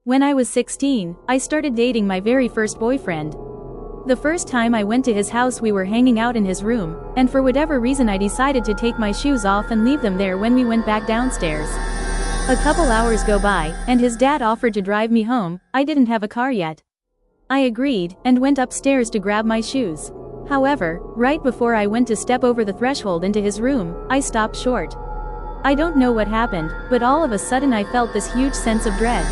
When I was 16, I started dating my very first boyfriend. The first time I went to his house we were hanging out in his room, and for whatever reason I decided to take my shoes off and leave them there when we went back downstairs. A couple hours go by, and his dad offered to drive me home. I didn't have a car yet. I agreed, and went upstairs to grab my shoes. However, right before I went to step over the threshold into his room, I stopped short. I don't know what happened, but all of a sudden I felt this huge sense of dread.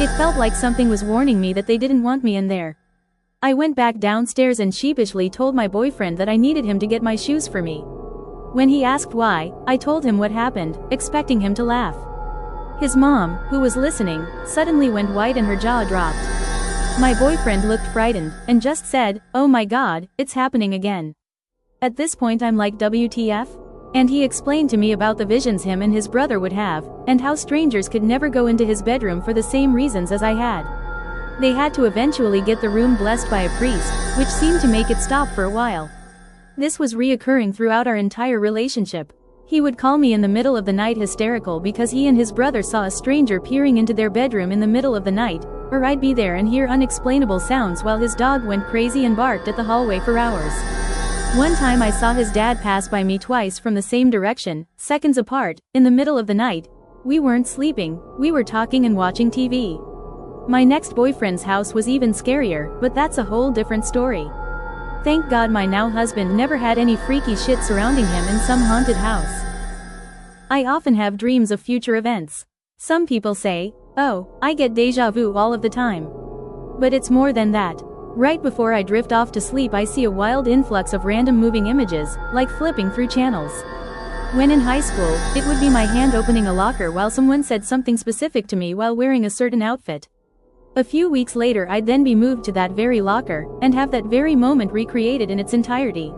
It felt like something was warning me that they didn't want me in there. I went back downstairs and sheepishly told my boyfriend that I needed him to get my shoes for me. When he asked why, I told him what happened, expecting him to laugh. His mom, who was listening, suddenly went white and her jaw dropped. My boyfriend looked frightened, and just said, "Oh my God, it's happening again." At this point I'm like, WTF? And he explained to me about the visions him and his brother would have, and how strangers could never go into his bedroom for the same reasons as I had. They had to eventually get the room blessed by a priest, which seemed to make it stop for a while. This was reoccurring throughout our entire relationship. He would call me in the middle of the night hysterical because he and his brother saw a stranger peering into their bedroom in the middle of the night, or I'd be there and hear unexplainable sounds while his dog went crazy and barked at the hallway for hours. One time I saw his dad pass by me twice from the same direction, seconds apart, in the middle of the night. We weren't sleeping, we were talking and watching TV. My next boyfriend's house was even scarier, but that's a whole different story. Thank God my now husband never had any freaky shit surrounding him in some haunted house. I often have dreams of future events. Some people say, "Oh, I get deja vu all of the time." But it's more than that. Right before I drift off to sleep I see a wild influx of random moving images, like flipping through channels. When in high school, it would be my hand opening a locker while someone said something specific to me while wearing a certain outfit. A few weeks later I'd then be moved to that very locker, and have that very moment recreated in its entirety.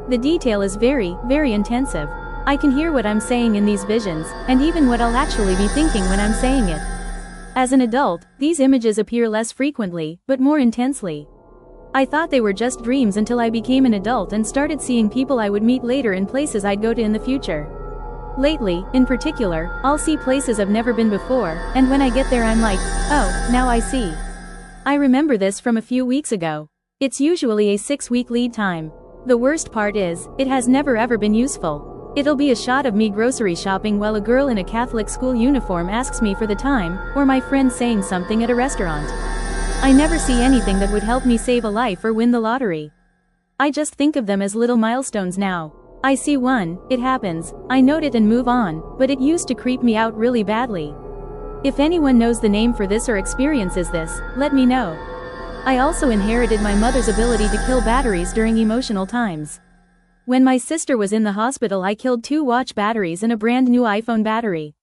The detail is very, very intensive. I can hear what I'm saying in these visions, and even what I'll actually be thinking when I'm saying it. As an adult, these images appear less frequently, but more intensely. I thought they were just dreams until I became an adult and started seeing people I would meet later and places I'd go to in the future. Lately, in particular, I'll see places I've never been before, and when I get there I'm like, oh, now I see. I remember this from a few weeks ago. It's usually a 6-week lead time. The worst part is, it has never ever been useful. It'll be a shot of me grocery shopping while a girl in a Catholic school uniform asks me for the time, or my friend saying something at a restaurant. I never see anything that would help me save a life or win the lottery. I just think of them as little milestones now. I see one, it happens, I note it and move on, but it used to creep me out really badly. If anyone knows the name for this or experiences this, let me know. I also inherited my mother's ability to kill batteries during emotional times. When my sister was in the hospital I killed 2 watch batteries and a brand new iPhone battery.